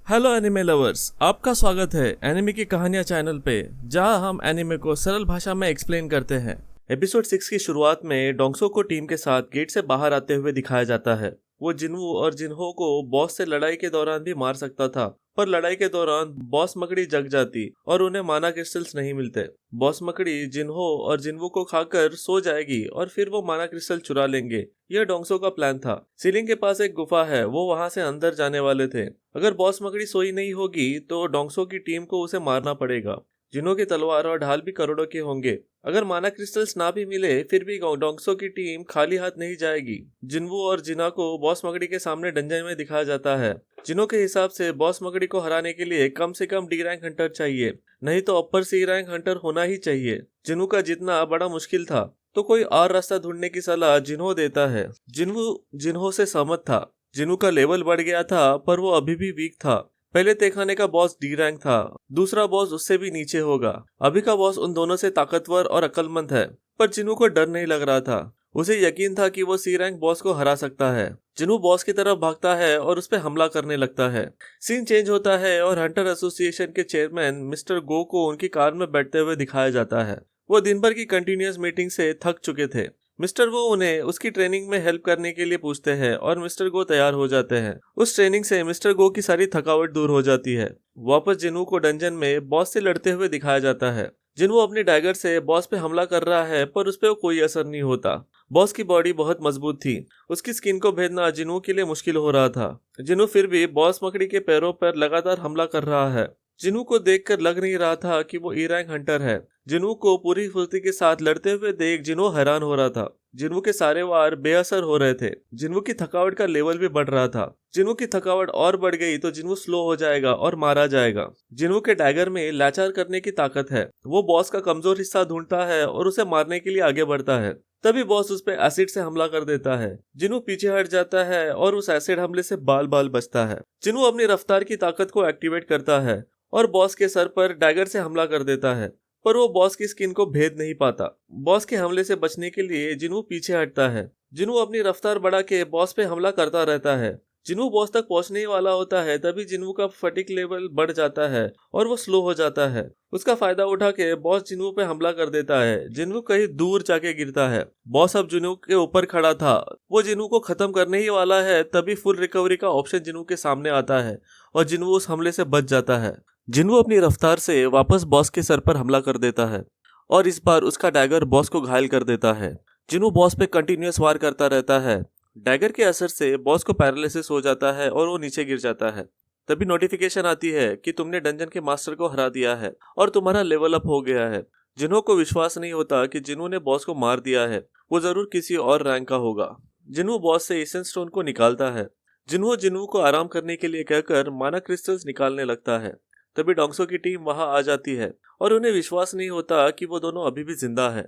Hello anime lovers, आपका स्वागत है एनिमे की कहानियां चैनल पे, जहां हम एनिमे को सरल भाषा में एक्सप्लेन करते हैं। एपिसोड 6 की शुरुआत में डोंगसो को टीम के साथ गेट से बाहर आते हुए दिखाया जाता है। वो जिनवू और जिनहो को बॉस से लड़ाई के दौरान भी मार सकता था, पर लड़ाई के दौरान बॉस मकड़ी जग जाती और उन्हें माना क्रिस्टल्स नहीं मिलते। बॉस मकड़ी जिनहो और जिनवू को खाकर सो जाएगी और फिर वो माना क्रिस्टल चुरा लेंगे। यह डोंगसो का प्लान था। सीलिंग के पास एक गुफा है, वो वहां से अंदर जाने वाले थे। अगर बॉस मकड़ी सोई नहीं होगी तो डोंगसो की टीम को उसे मारना पड़ेगा। जिनों की तलवार और ढाल भी करोड़ों के होंगे। अगर माना क्रिस्टल्स ना भी मिले फिर भी डोंगसो की टीम खाली हाथ नहीं जाएगी। जिनवू और जिना को बॉस मकड़ी के सामने डंजन में दिखाया जाता है। जिनों के हिसाब से बॉस मकड़ी को हराने के लिए कम से कम डी रैंक हंटर चाहिए, नहीं तो अपर सी रैंक हंटर होना ही चाहिए। जिनू का जीतना बड़ा मुश्किल था, तो कोई और रास्ता ढूंढने की सलाह जिन्हो देता है। जिनवू जिन्हो से सहमत था। जिनू का लेवल बढ़ गया था, पर वो अभी भी वीक था। पहले तहखाने का बॉस डी रैंक था, दूसरा बॉस उससे भी नीचे होगा। अभी का बॉस उन दोनों से ताकतवर और अक्लमंद है, पर जिनू को डर नहीं लग रहा था। उसे यकीन था कि वो सी रैंक बॉस को हरा सकता है। जिनू बॉस की तरफ भागता है और उस पर हमला करने लगता है। सीन चेंज होता है और हंटर एसोसिएशन के चेयरमैन मिस्टर गो को उनकी कार में बैठते हुए दिखाया जाता है। वो दिन भर की कंटिन्यूअस मीटिंग से थक चुके थे। मिस्टर वो उन्हें उसकी ट्रेनिंग में हेल्प करने के लिए पूछते हैं और मिस्टर गो तैयार हो जाते हैं। उस ट्रेनिंग से मिस्टर गो की सारी थकावट दूर हो जाती है। वापस जिनू को डंजन में बॉस से लड़ते हुए दिखाया जाता है। जिनू अपनी डैगर से बॉस पे हमला कर रहा है, पर उस पर कोई असर नहीं होता। बॉस की बॉडी बहुत मजबूत थी, उसकी स्किन को भेदना जिनू के लिए मुश्किल हो रहा था। जिनू फिर भी बॉस मकड़ी के पैरों पर लगातार हमला कर रहा है। जिनू को देखकर लग नहीं रहा था कि वो ई रैंक हंटर है। जिनू को पूरी फुर्ती के साथ लड़ते हुए देख जिनू हैरान हो रहा था। जिनू के सारे वार बेअसर हो रहे थे। जिनू की थकावट का लेवल भी बढ़ रहा था। जिनू की थकावट और बढ़ गई तो जिनू स्लो हो जाएगा और मारा जाएगा। जिनू के डैगर में लाचार करने की ताकत है। वो बॉस का कमजोर हिस्सा ढूंढता है और उसे मारने के लिए आगे बढ़ता है। तभी बॉस उस पर एसिड से हमला कर देता है। जिनू पीछे हट जाता है और उस एसिड हमले से बाल बाल बचता है। जिनू अपनी रफ्तार की ताकत को एक्टिवेट करता है और बॉस के सर पर डैगर से हमला कर देता है, पर वो बॉस की स्किन को भेद नहीं पाता। बॉस के हमले से बचने के लिए जिनू पीछे हटता है। जिनू अपनी रफ्तार बढ़ा के बॉस पे हमला करता रहता है। जिनू बॉस तक पहुंचने ही वाला होता है, तभी जिनू का फटिक लेवल बढ़ जाता है और वो स्लो हो जाता है। उसका फायदा उठा के बॉस जिनू पे हमला कर देता है। जिनू कहीं दूर जाके गिरता है। बॉस अब जिनू के ऊपर खड़ा था, वो जिनू को खत्म करने ही वाला है, तभी फुल रिकवरी का ऑप्शन जिनू के सामने आता है और जिनू उस हमले से बच जाता है। जिनू अपनी रफ्तार से वापस बॉस के सर पर हमला कर देता है और इस बार उसका डैगर बॉस को घायल कर देता है। जिनू बॉस पे कंटिन्यूअस वार करता रहता है। डैगर के असर से बॉस को पैरालिसिस हो जाता है और वो नीचे गिर जाता है। तभी नोटिफिकेशन आती है कि तुमने डंजन के मास्टर को हरा दिया है और तुम्हारा लेवल अप हो गया है। जिन्हों को विश्वास नहीं होता कि जिन्हों ने बॉस को मार दिया है वो जरूर किसी और रैंक का होगा। जिन्हों बॉस से एसेंस स्टोन को निकालता है। जिन्हों को आराम करने के लिए कहकर माना क्रिस्टल्स निकालने लगता है। तभी डोंगसो की टीम वहां आ जाती है और उन्हें विश्वास नहीं होता कि वो दोनों अभी भी जिंदा है।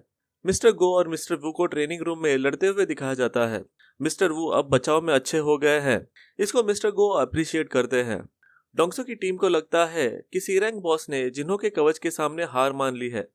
मिस्टर गो और मिस्टर वू को ट्रेनिंग रूम में लड़ते हुए दिखाया जाता है। मिस्टर वू अब बचाव में अच्छे हो गए हैं। इसको मिस्टर गो अप्रिशिएट करते हैं। डोंगसो की टीम को लगता है कि सी रैंक बॉस ने जिन्हों के कवच के सामने हार मान ली है।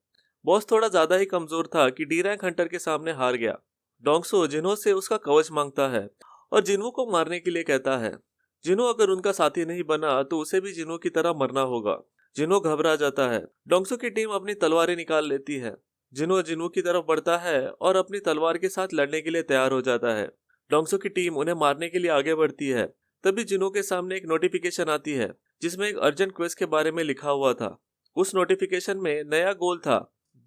बॉस थोड़ा ज्यादा ही कमजोर था कि डी रैंक हंटर के सामने हार गया। डोंगसो जिन्हों से उसका कवच मांगता है और जिन्हों को मारने के लिए कहता है। जिन्हों अगर उनका साथी नहीं बना तो उसे भी जिन्हों की तरह मरना होगा। जिन्हों घबरा जाता है। डोंगसो की टीम अपनी तलवारें निकाल लेती है। जिन्हों की तरफ बढ़ता है और अपनी तलवार के साथ लड़ने के लिए तैयार हो जाता है। डोंगसो की टीम उन्हें मारने के लिए आगे बढ़ती है। तभी जिन्हों के सामने एक नोटिफिकेशन आती है जिसमें एक अर्जेंट क्वेस्ट के बारे में लिखा हुआ था। उस नोटिफिकेशन में नया गोल था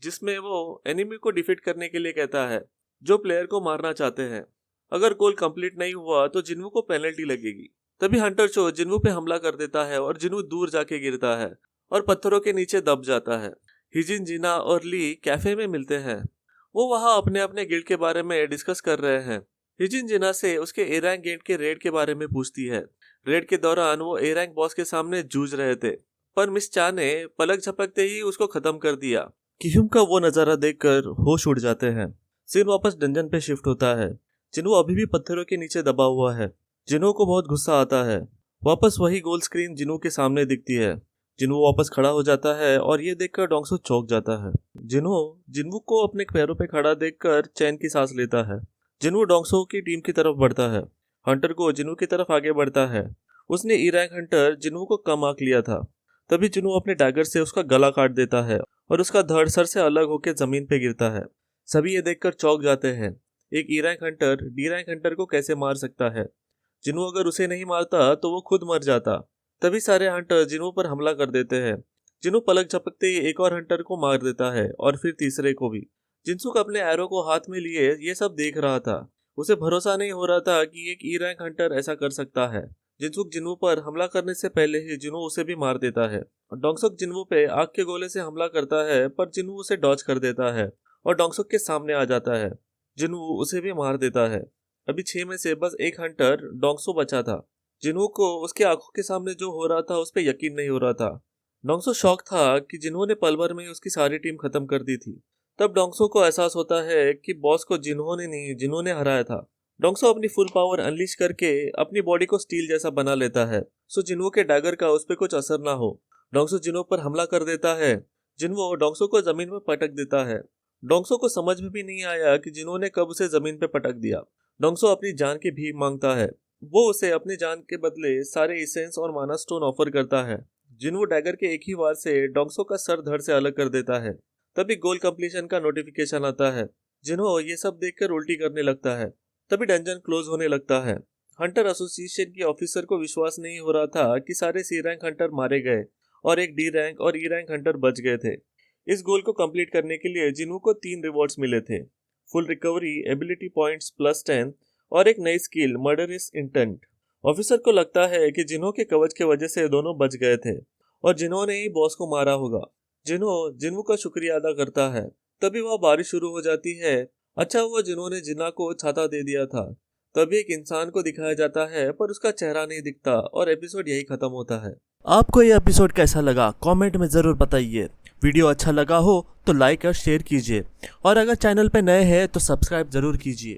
जिसमें वो एनिमी को डिफीट करने के लिए कहता है जो प्लेयर को मारना चाहते हैं। अगर गोल कंप्लीट नहीं हुआ तो जिन्हों को पेनल्टी लगेगी। तभी हंटर चो जिन्हों पे हमला कर देता है और जिन्हों दूर जाके गिरता है और पत्थरों के नीचे दब जाता है। हिजिन जिना और ली कैफे में मिलते हैं। वो वहां अपने अपने गिल्ड के बारे में डिस्कस कर रहे हैं। हिजिन जिना से उसके ए रैंक गेट के रेड के बारे में पूछती है। रेड के दौरान वो ए रैंक बॉस के सामने जूझ रहे थे, पर मिस चा ने पलक झपकते ही उसको खत्म कर दिया। किहुम का वो नजारा देखकर होश उड़ जाते हैं। सीन वापस डंजन पे शिफ्ट होता है। जिन्हों अभी भी पत्थरों के नीचे दबा हुआ है। जिन्हों को बहुत गुस्सा आता है। वापस वही गोल स्क्रीन जिन्हों के सामने दिखती है। जिन्हों वापस खड़ा हो जाता है और ये देखकर डोंगसो चौंक जाता है। जिन्हों को अपने पैरों पे खड़ा देखकर चैन की सांस लेता है। जिन्हों डोंगसो की टीम की तरफ बढ़ता है। हंटर को जिन्हों की तरफ आगे बढ़ता है। उसने ई रैंक हंटर जिन्हों को कम आंक लिया था। तभी जिन्हों अपने डैगर से उसका गला काट देता है और उसका धड़ सर से अलग होकर जमीन पे गिरता है। सभी ये देखकर चौंक जाते हैं। एक E rank hunter D rank hunter को कैसे मार सकता है? जिन्हों अगर उसे नहीं मारता तो वो खुद मर जाता। तभी सारे हंटर जिन्हों पर हमला कर देते हैं। जिन्हों पलक झपकते ही एक और हंटर को मार देता है और फिर तीसरे को भी। जिनसुक अपने एरो को हाथ में लिए ये सब देख रहा था। उसे भरोसा नहीं हो रहा था कि एक ई रैंक हंटर ऐसा कर सकता है। जिनसुक जिन्हों पर हमला करने से पहले ही जिन्हों उसे भी मार देता है। और डोंगसुक जिन्हों पे आग के गोले से हमला करता है, पर जिन्हों उसे डॉज कर देता है और डोंगसुक के सामने आ जाता है। जिन्हों उसे भी मार देता है। अभी 6 में से बस एक हंटर डोंगसो बचा था। जिन्हों को उसके आंखों के सामने जो हो रहा था उस पर यकीन नहीं हो रहा था। डोंगसो शौक था कि जिन्होंने पल भर में उसकी सारी टीम खत्म कर दी थी। तब डोंगसो को एहसास होता है कि बॉस को जिन्होंने नहीं जिन्होंने हराया था। डोंगसो अपनी फुल पावर अनलीश करके अपनी बॉडी को स्टील जैसा बना लेता है, सो जिन्हों के डैगर का उस पर कुछ असर ना हो। डोंगसो जिन्हों पर हमला कर देता है। जिन्हों डोंगसो को जमीन में पटक देता है। डोंगसो को समझ में भी नहीं आया कि जिन्होंने कब उसे जमीन पे पटक दिया। डोंगसो अपनी जान की भीख मांगता है। वो उसे अपनी जान के बदले सारे इसेंस और माना स्टोन ऑफर करता है। जिन्हों डैगर के एक ही वार से डोंगसो का सर धड़ से अलग कर देता है। तभी गोल कंप्लीशन का नोटिफिकेशन आता है। जिन्हों ये सब देखकर उल्टी करने लगता है। तभी डंजन क्लोज होने लगता है। हंटर एसोसिएशन के ऑफिसर को विश्वास नहीं हो रहा था कि सारे सी रैंक हंटर मारे गए और एक डी रैंक और ई रैंक हंटर बच गए थे। इस गोल को कंप्लीट करने के लिए जिन्हों को 3 रिवॉर्ड्स मिले थे, फुल रिकवरी, एबिलिटी पॉइंट्स +10 और एक नई स्किल मर्डरस इंटेंट। ऑफिसर को लगता है कि जिन्हों के कवच के वजह से दोनों बच गए थे और जिन्होंने ही बॉस को मारा होगा। जिन्हों का शुक्रिया अदा करता है। तभी वह बारिश शुरू हो जाती है। अच्छा हुआ जिन्होंने जिन्ना को छाता दे दिया था। तभी एक इंसान को दिखाया जाता है, पर उसका चेहरा नहीं दिखता और एपिसोड यही खत्म होता है। आपको ये एपिसोड कैसा लगा कमेंट में ज़रूर बताइए। वीडियो अच्छा लगा हो तो लाइक और शेयर कीजिए और अगर चैनल पे नए हैं तो सब्सक्राइब ज़रूर कीजिए।